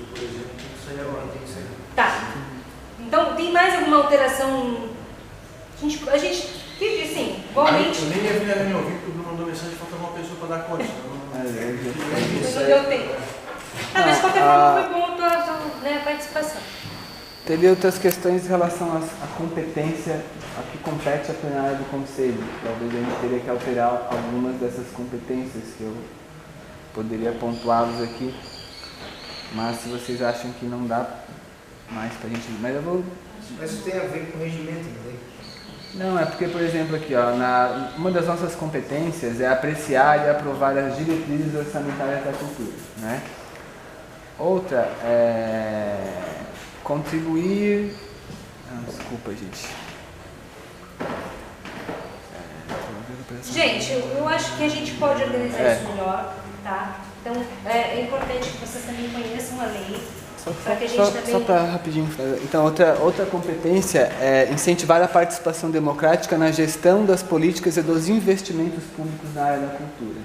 por exemplo, tem que sair agora, tem que sair. Tá. Então, tem mais alguma alteração? A gente teve, assim, igualmente... Eu nem ia vir me ouvir, porque o Bruno mandou mensagem, falta uma pessoa para dar conta. Não deu tempo. Ah, mas de qualquer forma foi bom a tua participação. Teria outras questões em relação à competência a que compete a plenária do Conselho. Talvez a gente teria que alterar algumas dessas competências que eu poderia pontuá-los aqui. Mas se vocês acham que não dá mais pra gente... Mas eu vou... Mas isso tem a ver com o regimento, não tem? Não, é porque, por exemplo, aqui, ó, uma das nossas competências é apreciar e aprovar as diretrizes orçamentárias da cultura, né? Outra é contribuir... desculpa, gente. Gente, eu acho que a gente pode organizar isso melhor, tá? Então, é importante que vocês também conheçam a lei. Só para rapidinho. Então, outra competência é incentivar a participação democrática na gestão das políticas e dos investimentos públicos na área da cultura.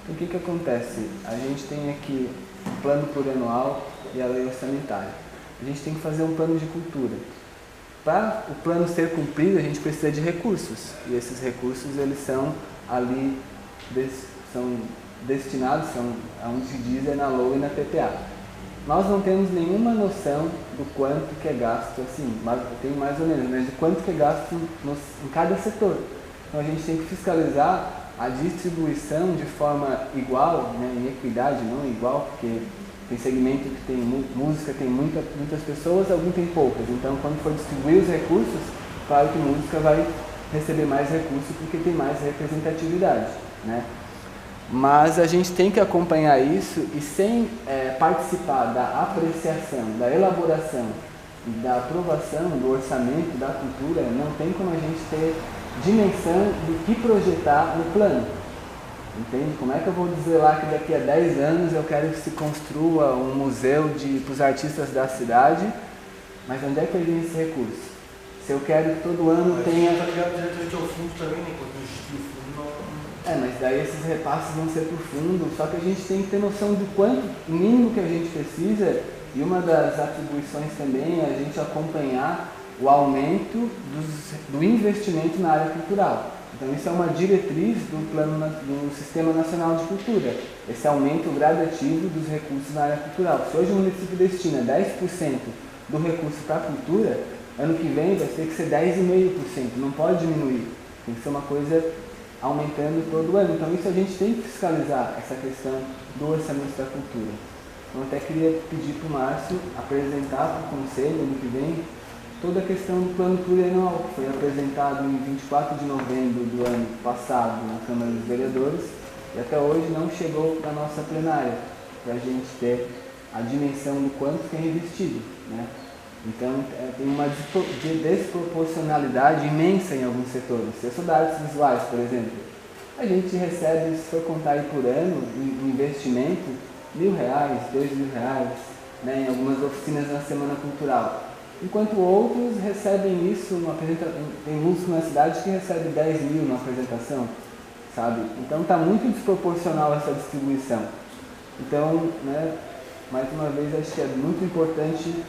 Então, o que acontece? A gente tem aqui o plano plurianual e a lei orçamentária. A gente tem que fazer um plano de cultura. Para o plano ser cumprido, a gente precisa de recursos. E esses recursos, eles são ali, são destinados, aonde se diz, é na LOA e na PPA. Nós não temos nenhuma noção do quanto que é gasto, assim, mas tem mais ou menos, mas de quanto que é gasto em cada setor. Então a gente tem que fiscalizar a distribuição de forma igual, né, em equidade, não igual, porque tem segmento que tem música, tem muitas pessoas, alguns tem poucas. Então quando for distribuir os recursos, claro que música vai receber mais recursos porque tem mais representatividade, né? Mas a gente tem que acompanhar isso e sem participar da apreciação, da elaboração, da aprovação do orçamento da cultura, não tem como a gente ter dimensão do que projetar no plano. Entende? Como é que eu vou dizer lá que daqui a 10 anos eu quero que se construa um museu para os artistas da cidade, mas onde é que vem esse recurso? Se eu quero que todo ano tenha... Está ligado diretamente ao fundo também, né? Enquanto o fundo não... mas daí esses repasses vão ser para o fundo, só que a gente tem que ter noção do quanto mínimo que a gente precisa, e uma das atribuições também é a gente acompanhar o aumento do investimento na área cultural. Então isso é uma diretriz do Sistema Nacional de Cultura, esse aumento gradativo dos recursos na área cultural. Se hoje o município destina 10% do recurso para a cultura, ano que vem vai ter que ser 10,5%, não pode diminuir, tem que ser uma coisa aumentando todo ano. Então isso a gente tem que fiscalizar, essa questão do orçamento da cultura. Então até queria pedir para o Márcio apresentar para o Conselho ano que vem toda a questão do plano plurianual, que foi apresentado em 24 de novembro do ano passado na Câmara dos Vereadores e até hoje não chegou na nossa plenária, para a gente ter a dimensão do quanto que é investido, né? Então tem uma desproporcionalidade imensa em alguns setores. Eu sou da artes visuais, por exemplo. A gente recebe, se for contar aí por ano, um investimento, R$1.000, R$2.000, né, em algumas oficinas na Semana Cultural. Enquanto outros recebem isso, tem músico na cidade que recebe 10 mil numa apresentação, sabe? Então está muito desproporcional essa distribuição. Então, né, mais uma vez, acho que é muito importante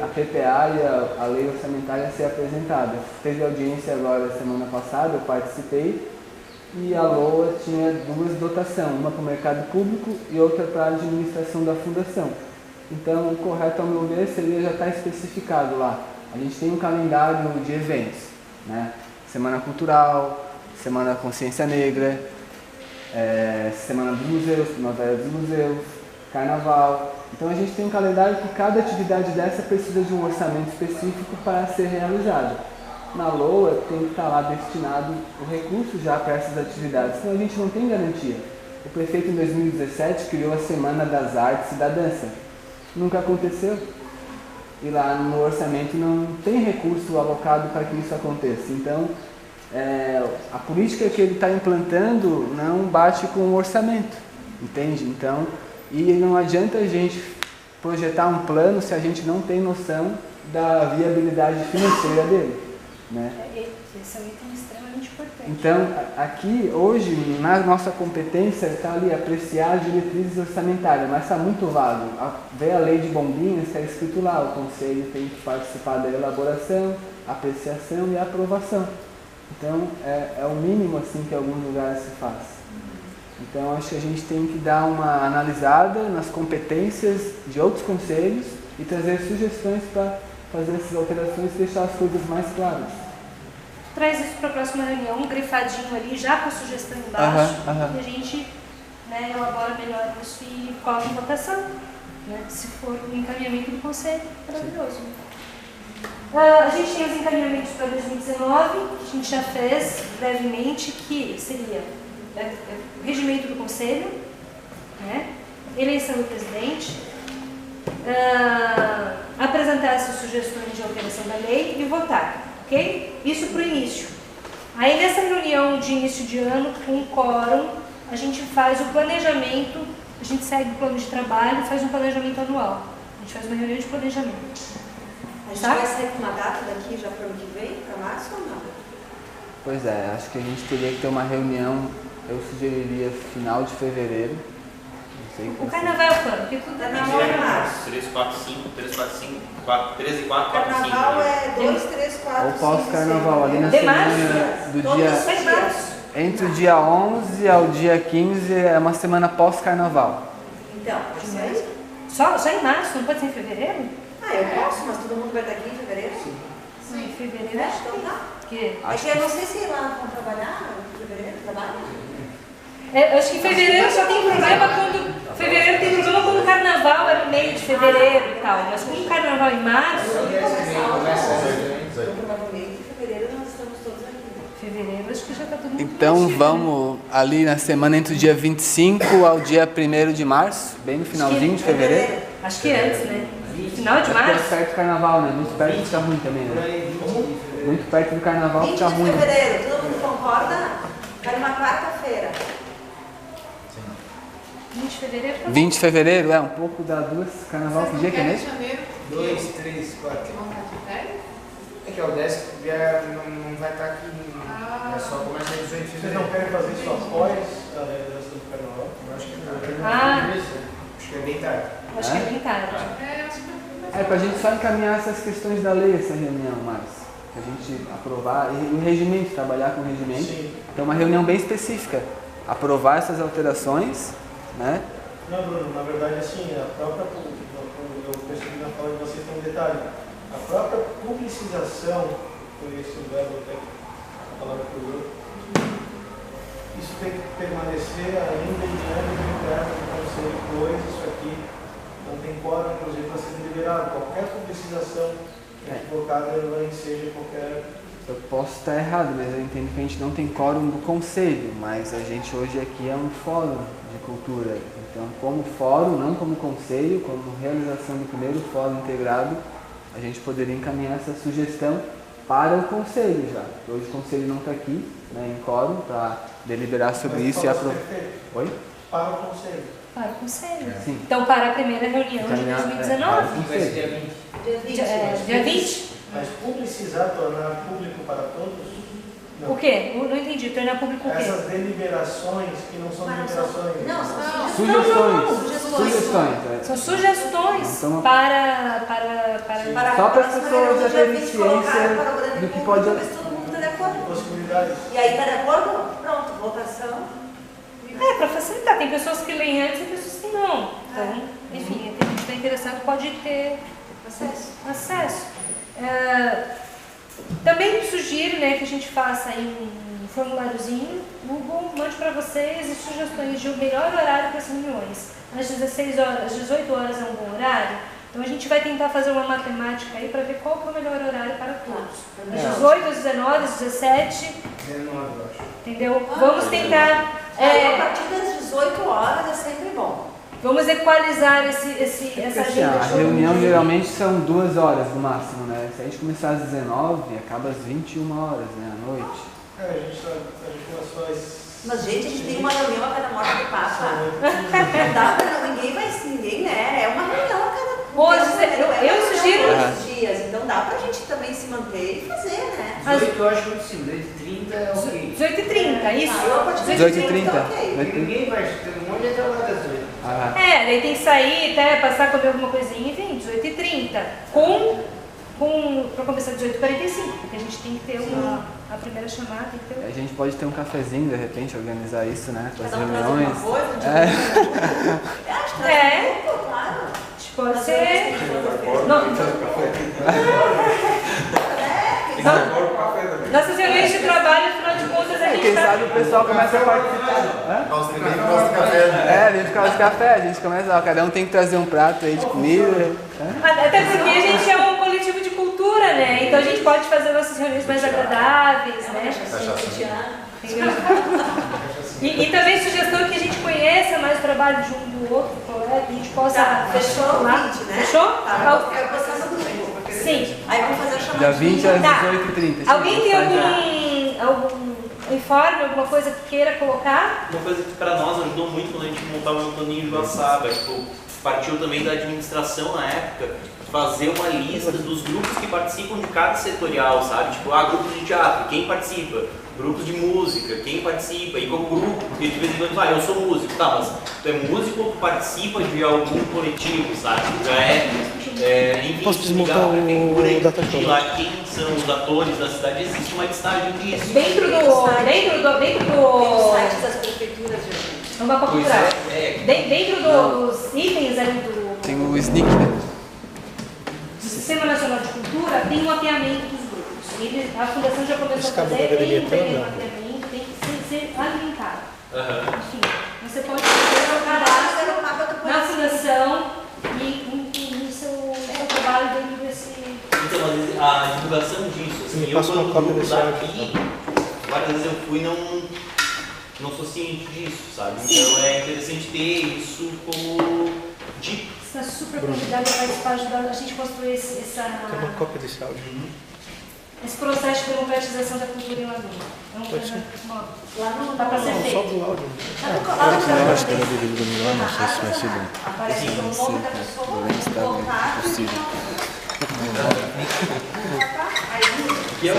a PPA e a lei orçamentária ser apresentada. Teve audiência agora semana passada, eu participei, e a LOA tinha duas dotações, uma para o mercado público e outra para a administração da fundação. Então, o correto, ao meu ver, seria já estar especificado lá. A gente tem um calendário de eventos, né? Semana Cultural, Semana Consciência Negra, Semana dos Museus, Primavera dos Museus, Carnaval. Então, a gente tem um calendário que cada atividade dessa precisa de um orçamento específico para ser realizado. Na LOA tem que estar lá destinado o recurso já para essas atividades, senão a gente não tem garantia. O prefeito, em 2017, criou a Semana das Artes e da Dança. Nunca aconteceu. E lá no orçamento não tem recurso alocado para que isso aconteça. Então, a política que ele está implantando não bate com o orçamento, entende? Então, e não adianta a gente projetar um plano se a gente não tem noção da viabilidade financeira dele, né? Esse é um item extremamente importante. Então, aqui, hoje, na nossa competência, está ali apreciar as diretrizes orçamentárias, mas está muito vago. Vê a lei de bombinhas, está escrito lá, o conselho tem que participar da elaboração, apreciação e aprovação. Então, é o mínimo assim que em alguns lugares se faz. Então, acho que a gente tem que dar uma analisada nas competências de outros conselhos e trazer sugestões para fazer essas alterações e deixar as coisas mais claras. Traz isso para a próxima reunião, um grifadinho ali, já com a sugestão embaixo, Aham. e a gente, né, elabora melhor isso e coloca em votação. Né? Se for o encaminhamento do conselho, maravilhoso. A gente tem os encaminhamentos para 2019, que a gente já fez brevemente, que seria o regimento do conselho, né? Eleição do presidente, apresentar essas sugestões de alteração da lei e votar, ok? Isso para o início. Aí nessa reunião de início de ano, com o quórum, a gente faz o planejamento, a gente segue o plano de trabalho e faz um planejamento anual. A gente faz uma reunião de planejamento. A gente vai sair com uma data daqui já para o ano que vem, para março ou não? Pois é, acho que a gente teria que ter uma reunião, eu sugeriria final de fevereiro. Não sei O carnaval é quando? Porque tudo Carnaval é março. 3, 4, 5, 3, 4, 5, 13 e 4, 4, 5. Carnaval é 2, 3, 4, Ou 5, pós-carnaval, ali na De semana março? do Todos dia... os dias. Entre o dia 11 ao dia 15 é uma semana pós-carnaval. Então, pode ser aí? Só em março, não pode ser em fevereiro? Ah, eu posso, mas todo mundo vai estar aqui em fevereiro? Sim. Sim, em fevereiro. Né? Então tá. Que? É que eu não sei se lá vão trabalhar em fevereiro, trabalham? Eu acho que em fevereiro só tem problema quando... Fevereiro tem problema quando o carnaval é no meio de fevereiro e tal. Mas como o carnaval é em março... Então, provavelmente em fevereiro nós estamos todos aqui. Fevereiro acho que já está todo mundo Então preenchido, vamos ali na semana entre o dia 25 ao dia 1º de março, bem no finalzinho de fevereiro. né? Acho que antes, né? Final de É porque é março. perto do carnaval, né? Muito perto fica ruim também, Por né? aí, 20 de fevereiro. Muito perto do carnaval 20 fica de ruim. fevereiro, todo mundo concorda? Cai uma quarta-feira. 20 de fevereiro. tá bom. 20 de fevereiro, um pouco da duas. Carnaval, que dia que é mesmo? 2, 3, 4. É que é o 10 que vier não vai estar aqui. É só começa em 18 de Vocês fevereiro. não querem fazer isso após a realização do carnaval? Eu acho que não. Ah. Acho que é bem tarde. Acho que é bem tarde. É pra gente só encaminhar essas questões da lei, essa reunião, Márcio. Pra gente aprovar, e o regimento, trabalhar com o regimento. Sim. Então uma reunião bem específica. Aprovar essas alterações, né? Não, Bruno, na verdade, assim, a própria, eu percebi na fala de vocês tem um detalhe. A própria publicização, foi esse o verbo até a palavra que eu uso, isso tem que permanecer ainda em âmbito interno do conselho, pois isso aqui não tem quórum, inclusive, para ser deliberado. Qualquer publicização equivocada, ela seja qualquer... Eu posso estar errado, mas eu entendo que a gente não tem quórum do conselho, mas a gente hoje aqui é um fórum de cultura. Então, como fórum, não como conselho, como realização do primeiro fórum integrado, a gente poderia encaminhar essa sugestão para o conselho já. Hoje o conselho não está aqui, né, em quórum, para deliberar sobre Mas isso e pode aprovar. ser feito Oi? para o conselho. Para o conselho. Sim. Então, para a primeira reunião de Encaminhar, para o 2019. conselho. Dia 20. Dia 20? Mas publicizar, tornar público para todos? Não. O quê? Eu não entendi. Tornar público o quê? Essas deliberações que não são deliberações. Não, são Sugestões. Sugestões. Sugestões. São sugestões Então, para Só para as próxima pessoas reunião, já dia terem 20, colocar ciência para o grande do que público, pode... ver se todo mundo está de acordo. Possibilidades. E aí está de acordo? Pronto, votação. para facilitar. Tem pessoas que leem antes e pessoas que não. Então, enfim, quem está interessado pode ter acesso. Também sugiro, né, que a gente faça aí um formuláriozinho, Google, mande para vocês as sugestões de um melhor horário para as reuniões. Às 16 horas, às 18 horas é um bom horário? Então a gente vai tentar fazer uma matemática aí para ver qual que é o melhor horário para todos. Às 18, às 19, às 17, 19, eu acho. entendeu? Vamos tentar... A partir das 18 horas é sempre bom. Vamos equalizar essa Assim, agenda a de reunião hoje. geralmente são 2 horas no máximo, né? Se a gente começar às 19, acaba às 21 horas, né? À noite. A gente começou às... Mas, gente, a gente tem uma reunião a cada morte do Papa. Não dá para ninguém, né? É uma reunião a cada... Eu sugiro... Todos os dias, então dá pra gente também se manter e fazer, né? 18 eu acho muito simples, 30 é ok. 18h30, isso? 18h30? Ninguém vai ter um monte de trabalho das 18. Ah, Daí tem que sair, até passar, comer alguma coisinha e vem, 18h30. Para começar 18h45, porque a gente tem que ter a primeira chamada. Tem que ter a gente pode ter um cafezinho, de repente, organizar isso, né? Com as Cada um trazer reuniões. uma coisa, acho que claro. Pode ser. Nossas reuniões de trabalho, afinal de contas, a gente Quem sabe o pessoal começa a participar. Nossa, ninguém gosta de café, né? A gente gosta de café, a gente começa, cada um tem que trazer um prato aí de comida. Até porque a gente é um coletivo de cultura, né? Então a gente pode fazer nossas reuniões mais agradáveis, né? Entendeu? E também sugestão que a gente conheça mais o trabalho de um do outro, colega, que a gente possa... Fechou o 20, né? Fechou? Tá, eu vou passar no grupo. Sim. Aí vamos fazer a chamada. Dia 20 às Tá. 18h30. Alguém tem algum informe, alguma coisa que queira colocar? Uma coisa que para nós ajudou muito quando a gente montava um planinho de Joaçaba, tipo, partiu também da administração na época, fazer uma lista dos grupos que participam de cada setorial, sabe? Tipo, grupos de teatro, quem participa? Grupos de música, quem participa? E como grupo, porque de vez em quando, eu sou músico, tá, mas tu é músico ou tu participa de algum coletivo, sabe? Enfim, Posso desmontar o Datacom? lá quem são os atores da cidade, existe uma listagem disso. Dentro do Sites das prefeituras, gente. Vamos para Pois procurar. é. Dentro dos itens ali do Tem o SNIC, né? Sistema Nacional de Cultura, tem um mapeamento dos grupos. A Fundação já começou a fazer, tem um mapeamento, tem que ser alimentado. Enfim, você pode fazer um trabalho na Fundação e no seu trabalho dentro desse... Então, a divulgação disso, assim, eu quando grupo daqui, várias vezes eu fui não sou ciente disso, sabe? Então é interessante ter isso como dica. Você está super convidado a participar, ajudar a gente a construir Tem uma cópia desse áudio. esse processo de democratização da cultura em Laguna. É uma coisa, lá não dá para ser Só feito. do áudio. Eu acho que era vídeo do Milão, não sei se vai ser bom. Aparece o nome da pessoa, o contato. Possível. Que é o